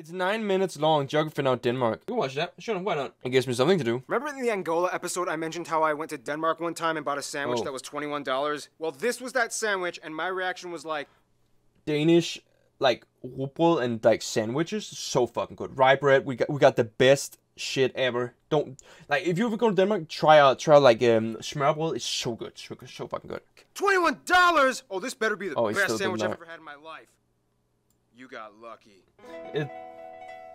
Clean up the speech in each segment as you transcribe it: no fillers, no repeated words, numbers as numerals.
It's 9 minutes long. Geography Now Denmark. You watch that? Sure, why not? It gives me something to do. Remember in the Angola episode I mentioned how I went to Denmark one time and bought a sandwich that was $21? Well, this was that sandwich, and my reaction was like... Danish, like, rugbrød and, like, sandwiches. So fucking good. Rye bread. We got the best shit ever. Don't... Like, if you ever go to Denmark, try out like, smørbrød. It's so good. So fucking good. $21? Oh, this better be the best sandwich I've ever had in my life. You got lucky.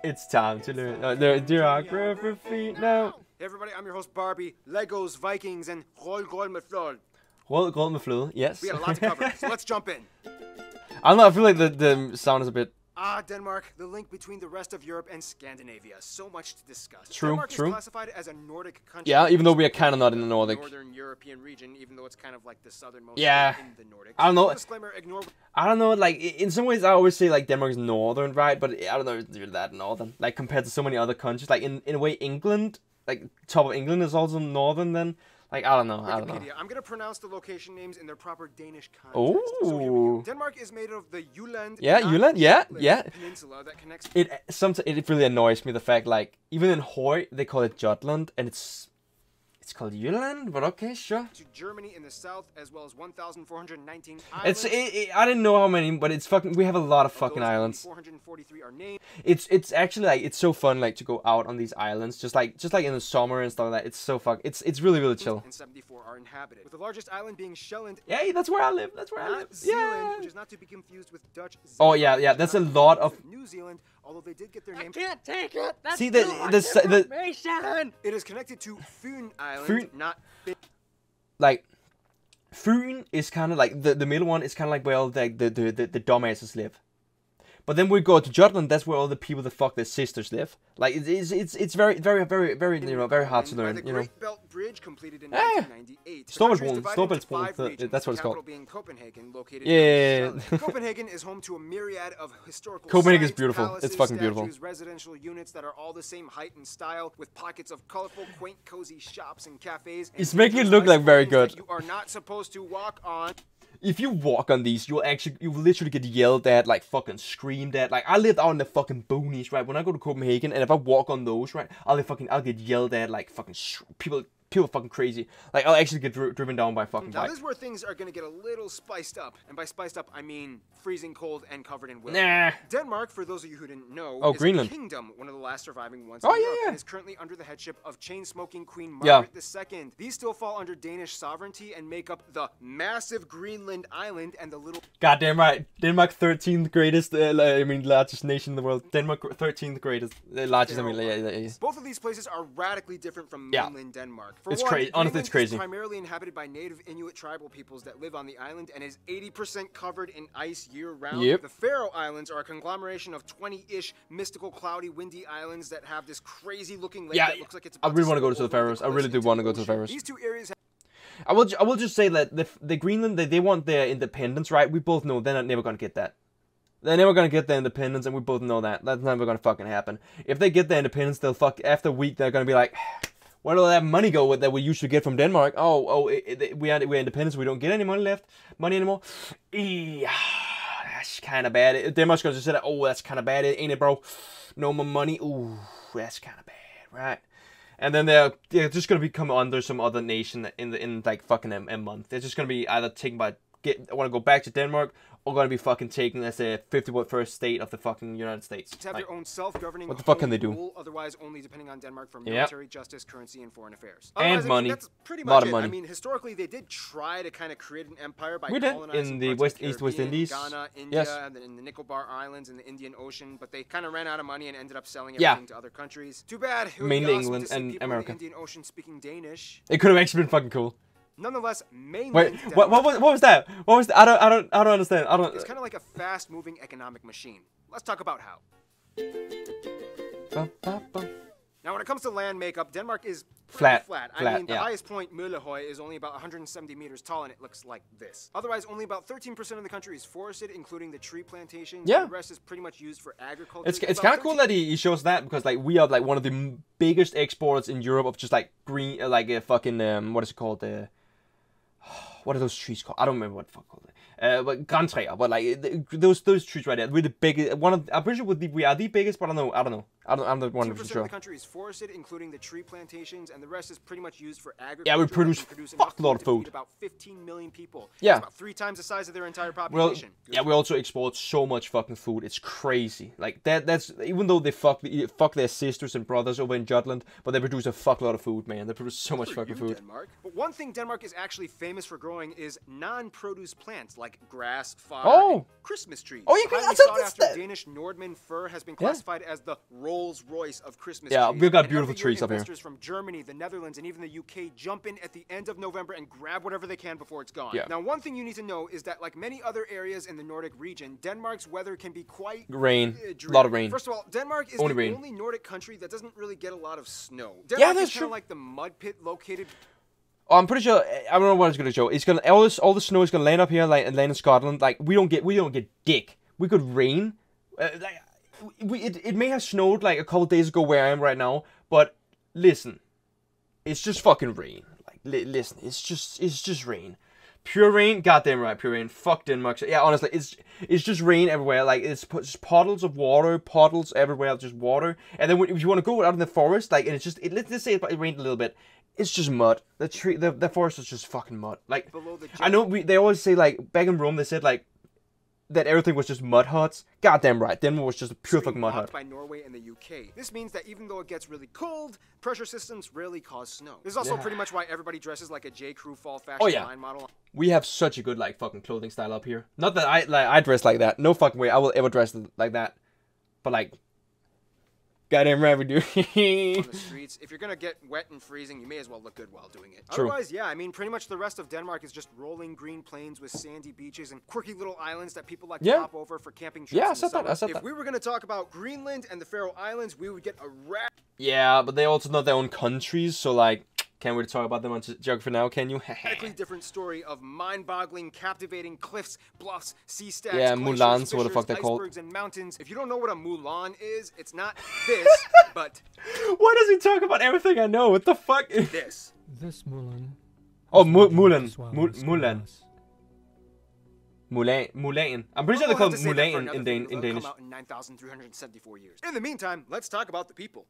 It's time to learn the geography now. Hey everybody, I'm your host Barbie, Legos, Vikings, and Rød med fløde. Rød med fløde, yes. We got a lot to cover, so let's jump in. I don't know, I feel like the sound is a bit... Denmark, the link between the rest of Europe and Scandinavia. So much to discuss. True, Denmark is classified as a Nordic country. Yeah, even though we are kind of not in the Nordic. Northern European region, even though it's kind of like the southernmost in the Nordics. I don't know. Disclaimer, ignore... I don't know, like, in some ways I always say, like, Denmark is northern, right? But I don't know if they're that northern. Like, compared to so many other countries. Like, in a way, England, like, top of England is also northern then. Like, I don't know. I'm going to pronounce the location names in their proper Danish context. Oh. So Denmark is made of the Jylland. Yeah, Jylland, yeah. Peninsula that connects... It really annoys me, the fact, like, even in Høj, they call it Jutland, and it's called Jylland, but okay, sure. To Germany in the south, as well as 1,419 islands. I didn't know how many, but it's fucking... We have a lot of fucking islands. 443 are named. It's actually, like, it's so fun, like, to go out on these islands, just like in the summer and stuff like that. It's so fun. It's really, really chill. And 74 are inhabited, with the largest island being Sjælland. Yeah, that's where I live. Zealand, which is not to be confused with Dutch. Oh yeah. That's a lot of... New Zealand, although they did get their name. I can't take it. That's See too much information. It is connected to Fyn Island. Not like Fyn is kind of like the middle one is kind of like where all the dumbasses live. But then we go to Jutland. That's where all the people that fuck their sisters live. Like it's very very hard to learn. The Great Belt Bridge completed in 1998. Storebæltsbroen. That's what it's called. Being Copenhagen, located yeah. Copenhagen is home to a myriad of historical. Copenhagen is beautiful. Palaces, it's fucking statues, beautiful. Residential units that are all the same height and style, with pockets of colorful, quaint, cozy shops and cafes. And it's making it look like very good. You are not supposed to walk on. If you walk on these, you'll literally get yelled at, like fucking screamed at. Like I lived out in the fucking boonies, right? When I go to Copenhagen, and if I walk on those, right, I'll get yelled at, like fucking people fucking crazy. Like I'll actually get driven down by fucking. Now this is where things are gonna get a little spiced up, and by spiced up I mean freezing cold and covered in wind. Nah. Denmark, for those of you who didn't know, is Greenland. a kingdom, one of the last surviving ones in Europe, and is currently under the headship of chain-smoking Queen Margaret II. These still fall under Danish sovereignty and make up the massive Greenland island and the little... Goddamn right. Denmark 13th greatest, largest nation in the world. Denmark 13th greatest, largest, Both of these places are radically different from mainland Denmark. For it's one, crazy. Honestly, it's crazy. Is primarily inhabited by native Inuit tribal peoples that live on the island and is 80% covered in ice year-round. Yep. The Faroe Islands are a conglomeration of 20-ish mystical, cloudy, windy islands that have this crazy-looking lake that looks like it's about I really want to go to the Faroes. I really do want to go to the Faroes. These two areas I will just say that the Greenland, they want their independence, right? We both know they're never going to get that. They're never going to get their independence, and we both know that. That's never going to fucking happen. If they get their independence, they'll after a week, they're going to be like... Where will that money go that we used to get from Denmark? We're independent, so we don't get any money anymore. That's kind of bad. Denmark's going to say that, that's kind of bad, ain't it, bro? No more money. Ooh, that's kind of bad, right? And then they're just going to become under some other nation in like fucking a month. They're just going to be either taken by... want to go back to Denmark, or going to be fucking taken as a 51st state of the fucking United States. To have their own self-governing. What the fuck can they do? Rule, otherwise, only depending on Denmark for military, justice, currency, and foreign affairs. And money. That's pretty much it. I mean, historically, they did try to kind of create an empire by colonizing in the West Indies, Ghana, India, and then in the Nicobar Islands and the Indian Ocean. But they kind of ran out of money and ended up selling everything to other countries. Too bad. Mainly England and America. In the Indian Ocean speaking Danish. It could have actually been fucking cool. Nonetheless, mainland Wait, what was that? What was that? I don't understand. It's kind of like a fast-moving economic machine. Let's talk about how. Now, when it comes to land makeup, Denmark is flat. I mean, the highest point, Møllehøj, is only about 170 meters tall, and it looks like this. Otherwise, only about 13% of the country is forested, including the tree plantations. Yeah. The rest is pretty much used for agriculture. It's kind of cool that he shows that, because like we are like one of the biggest exporters in Europe of just like green, like a fucking what is it called? What are those trees called? I don't remember what the fuck called. but grantræer, but like those trees right there, we're the biggest. I'm pretty sure we are the biggest, but I don't know. I'm not 100% sure. 2% of the country is forested, including the tree plantations, and the rest is pretty much used for agriculture. Yeah, we produce fuck lot of food. About 15 million people. Yeah, that's about 3 times the size of their entire population. Well, yeah, we also export so much fucking food. It's crazy. Like that's even though they fuck their sisters and brothers over in Jutland, but they produce a fuck lot of food, man. They produce so much fucking food. Denmark. But one thing Denmark is actually famous for growing is non-produce plants like grass, fodder, and Christmas trees. Oh, yeah, highly sought after Danish Nordman fir has been classified as the Rolls-Royce of Christmas trees. Yeah, we've got beautiful trees up here. Investors from Germany, the Netherlands, and even the UK jump in at the end of November and grab whatever they can before it's gone. Yeah. Now, one thing you need to know is that, like many other areas in the Nordic region, Denmark's weather can be quite a lot of rain. First of all, Denmark is only only Nordic country that doesn't really get a lot of snow. Yeah, Denmark that's is true. kind of like the mud pit located. Oh, I'm pretty sure. I don't know what it's gonna show. It's gonna all the snow is gonna land up here, like and land in Scotland. Like we don't get dick. We could rain. It may have snowed like a couple days ago where I am right now, but listen, it's just fucking rain. Like listen, it's just rain. Pure rain, goddamn right, pure rain. Fuck Denmark. Yeah, honestly, it's just rain everywhere. Like it's just puddles of water, puddles everywhere, just water. And then if you want to go out in the forest, like and it's just let's say it rained a little bit. It's just mud. The forest is just fucking mud. Like I know they always say like back in Rome they said like that everything was just mud huts. Goddamn right. Denmark was just a pure fucking mud hut. By Norway and the UK. This means that even though it gets really cold, pressure systems rarely cause snow. This is also pretty much why everybody dresses like a J. Crew fall fashion line model. We have such a good like fucking clothing style up here. Not that I dress like that. No fucking way I will ever dress like that. But like goddamn right we do. On the streets, if you're gonna get wet and freezing, you may as well look good while doing it. True. Otherwise, yeah, I mean, pretty much the rest of Denmark is just rolling green plains with sandy beaches and quirky little islands that people like to hop over for camping trips. Yeah, I said that. If we were gonna talk about Greenland and the Faroe Islands, we would get a Yeah, but they also not their own countries, so like. Can't really talk about them on geography now, can you? Radically different story of mind-boggling, captivating cliffs, bluffs, sea stacks, yeah, Mulans, what the fuck they're called. Icebergs and mountains. If you don't know what a Mulan is, it's not this, but why does he talk about everything I know? What the fuck? This Mulan. Oh, Mulan. Mulan. I'm pretty sure they call it Mulan in Danish. Come out in 9,374 years. In the meantime, let's talk about the people.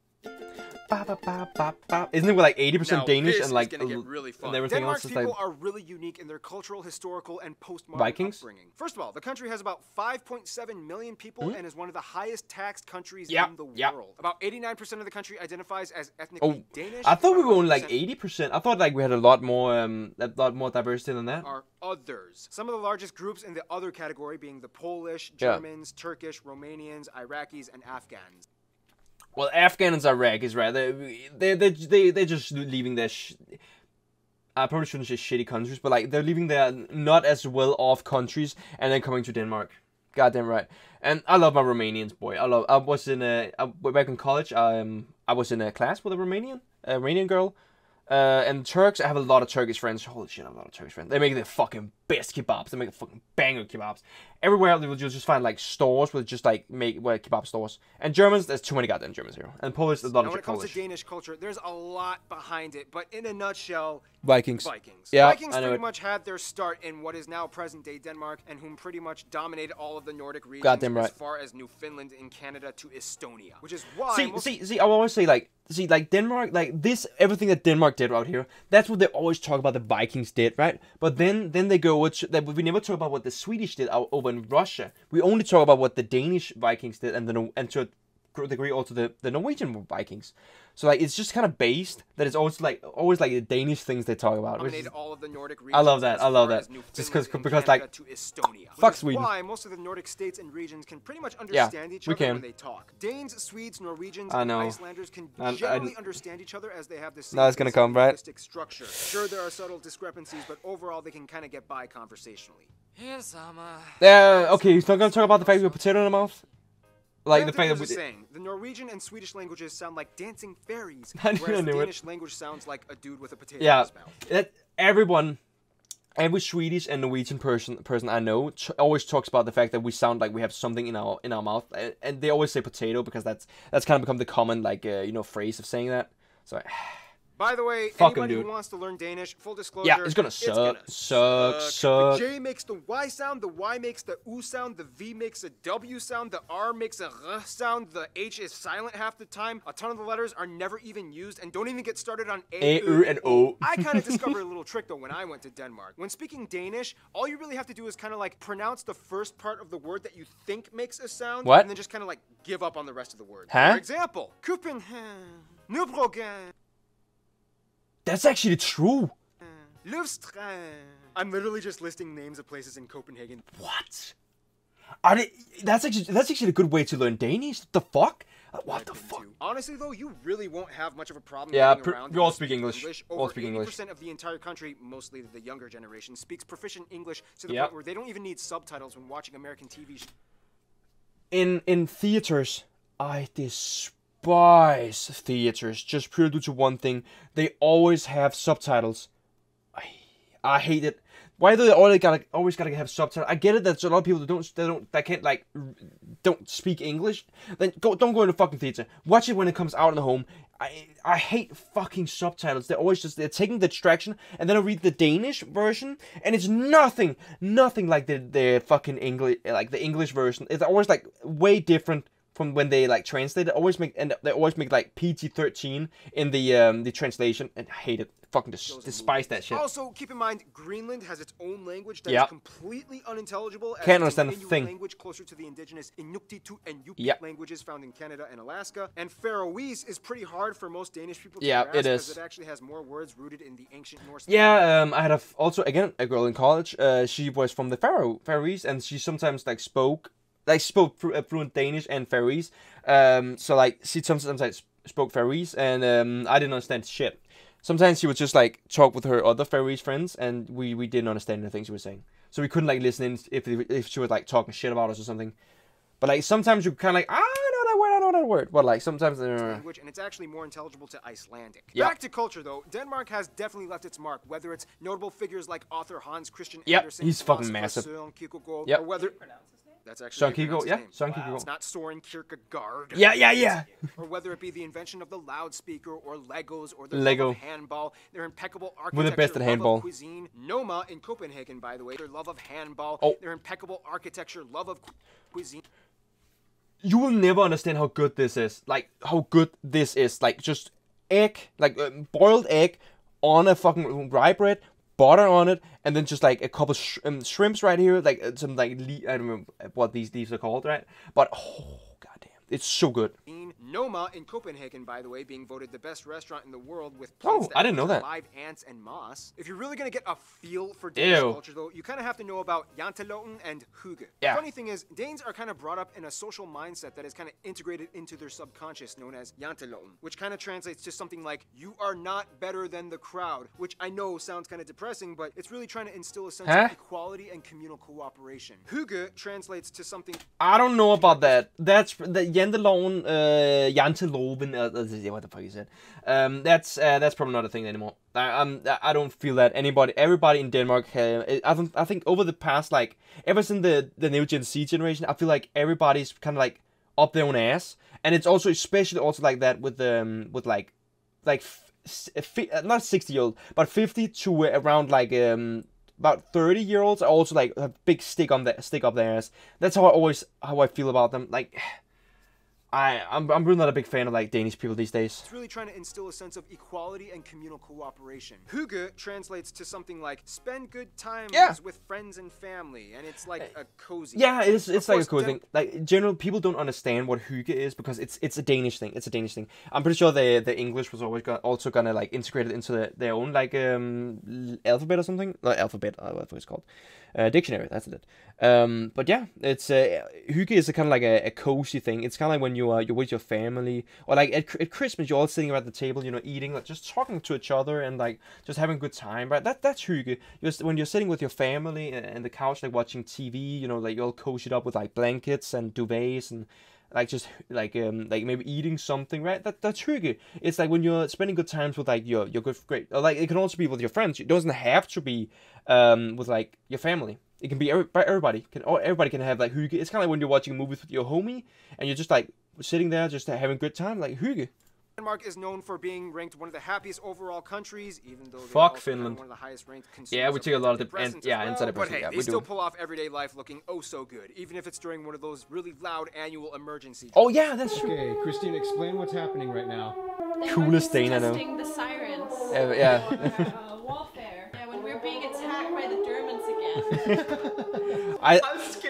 Isn't it like 80% Danish and like really fun. And everything Denmark's else is people like are really unique in their cultural, historical, and postmodern Vikings? upbringing. First of all, the country has about 5.7 million people and is one of the highest taxed countries in the world. About 89% of the country identifies as ethnically Danish. I thought we were only like 80%. I thought like we had a lot more diversity than that. Are others. Some of the largest groups in the other category being the Polish, Germans, Turkish, Romanians, Iraqis, and Afghans. Well, Afghans and Iraqis, right? They're just leaving their. I probably shouldn't say shitty countries, but like they're leaving their not as well off countries and then coming to Denmark. Goddamn right. And I love my Romanians, boy. I was in back in college. I was in a class with a Romanian girl. And Turks, I have a lot of Turkish friends. Holy shit, I have a lot of Turkish friends. They make the fucking best kebabs. They make the fucking banger kebabs. Everywhere you'll just find like stores with just like kebab stores. And Germans, there's too many goddamn Germans here. And Polish, there's a lot of Polish. When it comes to Danish culture, there's a lot behind it. But in a nutshell, Vikings. Yeah, Vikings pretty much had their start in what is now present-day Denmark, and whom pretty much dominated all of the Nordic regions as far as Newfoundland and Canada to Estonia, which is why. See, I will always say like Denmark, like this, everything that Denmark did out here, that's what they always talk about. The Vikings did, right? But then they go, we never talk about what the Swedish did over in Russia. We only talk about what the Danish Vikings did, and to a degree also the Norwegian Vikings. So like it's just kind of based that it's always like the Danish things they talk about. All of the Nordic regions. I love that. Just because like to Estonia. Fuck Sweden. Why most of the Nordic states and regions can pretty much understand each other when they talk. Danes, Swedes, Norwegians, and Icelanders can generally understand each other as they have the same linguistic structure. Sure, there are subtle discrepancies, but overall they can kind of get by conversationally. Okay, he's not gonna talk about the fact we have a potato in the mouth. Like the fact that the Norwegian and Swedish languages sound like dancing fairies, whereas the Danish language sounds like a dude with a potato in his mouth. Every Swedish and Norwegian person I know always talks about the fact that we sound like we have something in our mouth, and they always say potato because that's kind of become the common phrase of saying that. So By the way, Fucking anybody dude. who wants to learn Danish, full disclosure, Yeah, it's gonna suck. The J makes the Y sound, the Y makes the U sound, the V makes a W sound, the R makes a R sound, the H is silent half the time, a ton of the letters are never even used, and don't even get started on A, U, and O. I kind of discovered a little trick though when I went to Denmark. When speaking Danish, all you really have to do is kind of like pronounce the first part of the word that you think makes a sound, What? and then just kind of like give up on the rest of the word. Huh? For example, Copenhagen, Nybroggen. That's actually true. Løvstrand. I'm literally just listing names of places in Copenhagen. What? That's actually a good way to learn Danish. The fuck? What the fuck? Honestly, though, you really won't have much of a problem Yeah, getting around. we all speak English. Over All speak 80% English. of the entire country, mostly the younger generation, speaks proficient English to the point where they don't even need subtitles when watching American TV shows. In theaters, I despise theaters just purely due to one thing. They always have subtitles. I hate it. Why do they always gotta have subtitles? I get it that a lot of people don't speak English. Then don't go into fucking theater. Watch it when it comes out in the home. I hate fucking subtitles. They're taking the distraction, and then I read the Danish version, and it's nothing like the fucking English, like the English version. It's always like way different from when they like translate it. They always make like PG-13 in the translation, and I hate it. Fucking despise that shit. Also, keep in mind, Greenland has its own language that is completely unintelligible. Can't understand a thing. Language closer to the indigenous Inuktitut and Yupik languages found in Canada and Alaska. And Faroese is pretty hard for most Danish people to grasp because it actually has more words rooted in the ancient Norse. Yeah, I had also again a girl in college. She was from the Faroese, and she sometimes spoke fluent Danish and Faroese. So like she sometimes spoke Faroese, and I didn't understand shit. Sometimes she would just like talk with her other Faroese friends, and we didn't understand the things she was saying. So we couldn't like listen in if she was like talking shit about us or something. But like sometimes you kind of like, I know that word. But like sometimes language, and it's actually more intelligible to Icelandic. Back to culture though, Denmark has definitely left its mark. Whether it's notable figures like author Hans Christian Andersen, he's fucking massive. Or whether that's actually Søren Kierkegaard. It's not Soren Kierkegaard. Yeah. Or whether it be the invention of the loudspeaker or Legos or the love of handball, their impeccable architecture, we're the best at handball. Love of cuisine. Noma in Copenhagen, by the way, their love of handball, their impeccable architecture, love of cuisine. You will never understand how good this is. Like how good this is. Like just egg, like boiled egg on a fucking rye bread. Butter on it, and then just like a couple shrimps right here, like some like I don't remember what these are called, right? But oh goddamn, it's so good. Noma in Copenhagen, by the way, being voted the best restaurant in the world with I didn't know that. Live ants and moss. If you're really gonna get a feel for Danish culture, though, you kind of have to know about janteloven and hygge. Yeah. Funny thing is, Danes are kind of brought up in a social mindset that is kind of integrated into their subconscious, known as janteloven, which kind of translates to something like "you are not better than the crowd," which I know sounds kind of depressing, but it's really trying to instill a sense of equality and communal cooperation. Hygge translates to something. I don't know about that. That's the janteloven. Janteloven, what the fuck you said. That's probably not a thing anymore. I don't feel that everybody in Denmark. I think over the past like ever since the new Gen Z generation, I feel like everybody's kind of like up their own ass, and it's also especially also like that with like not 60-year-old, but 50 to around like about 30-year-olds are also like a big stick up their ass. That's how I feel about them. Like. I'm really not a big fan of like Danish people these days. It's really trying to instill a sense of equality and communal cooperation. Hygge translates to something like spend good times with friends and family, and it's like a cozy. Yeah, it's like a cozy thing. Like general people don't understand what hygge is because it's a Danish thing. It's a Danish thing. I'm pretty sure the English was always also gonna like integrate it into their own like alphabet or something. Not alphabet, what it's called. Dictionary, that's it. But yeah, it's hygge is kind of like a cozy thing. It's kind of like when you're with your family, or like at Christmas, you're all sitting around the table, eating, like just talking to each other and like just having a good time, right? That's hygge. When you're sitting with your family and the couch, like watching TV, like you're all cozied up with like blankets and duvets and like just like maybe eating something, right? That's hygge. It's like when you're spending good times with like your great, or like it can also be with your friends. It doesn't have to be with like your family. It can be everybody can have like hygge. It's kind of like when you're watching a movie with your homie and you're just like sitting there just having a good time, like hygge. Denmark is known for being ranked one of the happiest overall countries, even though Fuck they're Finland. one of the highest ranked consumers. Yeah, we take a lot of antidepressants. But hey, they still pull off everyday life looking oh so good, even if it's during one of those really loud annual emergencies. Oh yeah, that's true. Okay, Christine, explain what's happening right now. Coolest thing I know. The sirens. Yeah. Warfare. Yeah, when we're being attacked by the Germans again.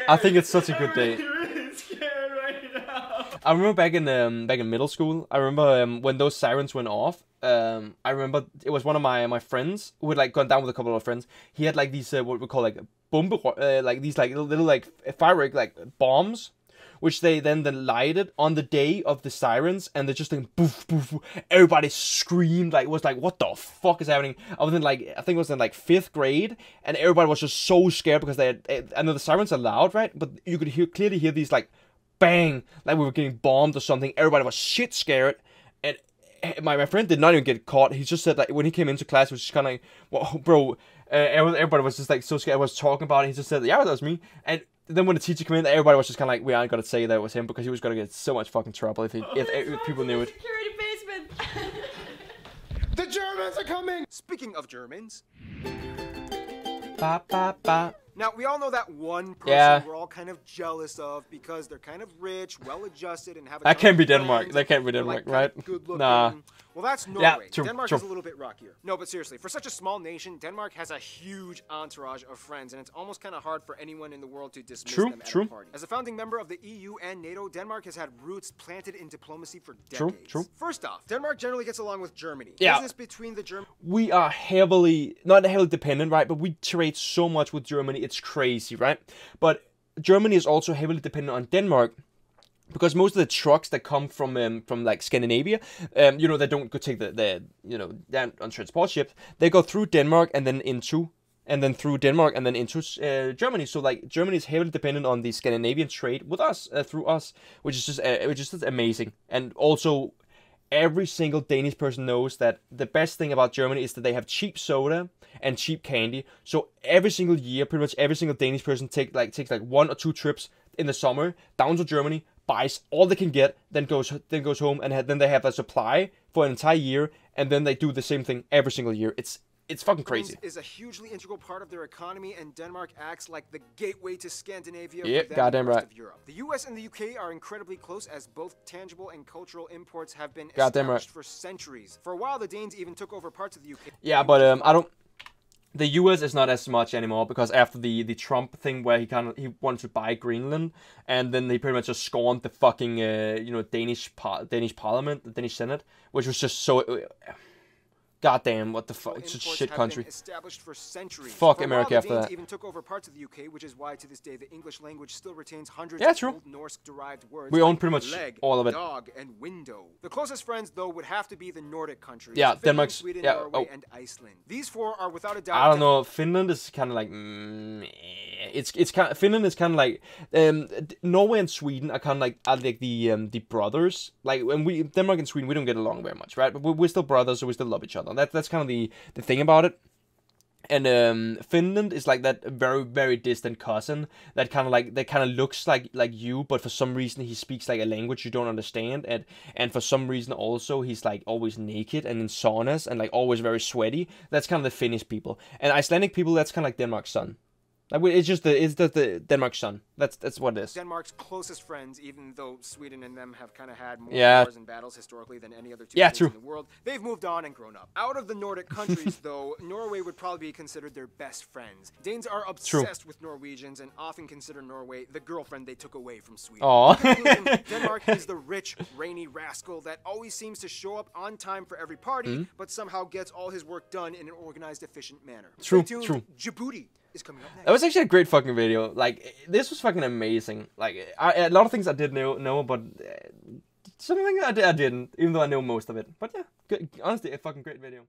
I think it's such a good day. Really scared right now. I remember back in middle school. I remember when those sirens went off. I remember it was one of my friends who had like gone down with a couple of friends. He had like these what we call like bombe, like these like little like firework like bombs, which they then lighted on the day of the sirens, and they're just like boof boof. Everybody screamed like, was like, what the fuck is happening? I was in like, I think it was in like 5th grade, and everybody was just so scared because they had, I know the sirens are loud, right? But you could clearly hear these like bang, like we were getting bombed or something. Everybody was shit scared, and my friend did not even get caught. He just said like when he came into class, it was just kind of like, well, bro, everybody was just like so scared. I was talking about it. He just said, yeah, that was me. And then when the teacher came in, everybody was just kind of like, we aren't gonna say that it was him because he was gonna get so much fucking trouble if people knew it. Security basement. The Germans are coming. Speaking of Germans. Ba, ba, ba. Now, we all know that one person we're all kind of jealous of because they're kind of rich, well-adjusted, and have a That can't be friends. Denmark. That can't be Denmark, like, right? Good-looking. Nah. Well, that's Norway. Yeah, true, Denmark true. is a little bit rockier. No, but seriously, for such a small nation, Denmark has a huge entourage of friends, and it's almost kind of hard for anyone in the world to dismiss them at a party. As a founding member of the EU and NATO, Denmark has had roots planted in diplomacy for decades. True. First off, Denmark generally gets along with Germany. Yeah. Business between the German... We are not heavily dependent, right? But we trade so much with Germany, it's crazy, right? But Germany is also heavily dependent on Denmark. Because most of the trucks that come from like Scandinavia, you know, they don't go take the down on transport ships. They go through Denmark and then through Denmark and then into Germany. So like Germany is heavily dependent on the Scandinavian trade with us through us, which is just amazing. And also, every single Danish person knows that the best thing about Germany is that they have cheap soda and cheap candy. So every single year, pretty much every single Danish person takes like 1 or 2 trips in the summer down to Germany, buys all they can get, then goes home, and then they have a supply for an entire year, and then they do the same thing every single year. It's fucking crazy. Is a hugely integral part of their economy, and Denmark acts like the gateway to Scandinavia. Yep, goddamn right. Of Europe. The U.S. and the UK are incredibly close, as both tangible and cultural imports have been goddamn established for centuries. For a while, the Danes even took over parts of the UK. Yeah, but I don't. The U.S. is not as much anymore because after the Trump thing where he wanted to buy Greenland, and then he pretty much just scorned the fucking Danish Parliament, the Danish Senate, which was just so. Goddamn, what the fuck? It's just a shit country. Established for centuries. Fuck America after that. Even took over parts of the UK, which is why to this day the English language still retains hundreds of old Norse-derived words. We own pretty much all of it. Dog, and window. The closest friends, though, would have to be the Nordic countries. Yeah, Denmark, Sweden, Norway, and Iceland. These 4 are without a doubt. I don't know. Finland is kind of like. It's kind of, Finland is kind of like Norway and Sweden are kind of like the brothers. Like when Denmark and Sweden, we don't get along very much, right? But we're still brothers, so we still love each other. That's kind of the thing about it. And Finland is like that very, very distant cousin that kind of looks like you, but for some reason he speaks like a language you don't understand, and for some reason also he's like always naked and in saunas and like always very sweaty. That's kind of the Finnish people. And Icelandic people, that's kind of like Denmark's son. Like, it's just the Denmark's son. That's what it is. Denmark's closest friends, even though Sweden and them have kind of had more wars and battles historically than any other two countries in the world, they've moved on and grown up. Out of the Nordic countries, though, Norway would probably be considered their best friends. Danes are obsessed with Norwegians and often consider Norway the girlfriend they took away from Sweden. Denmark is the rich, rainy rascal that always seems to show up on time for every party, but somehow gets all his work done in an organized, efficient manner. True. Djibouti is coming up next. That was actually a great fucking video. Like, this was fucking amazing. Like, a lot of things I did know, but some things I didn't, even though I know most of it. But yeah, good, honestly, a fucking great video.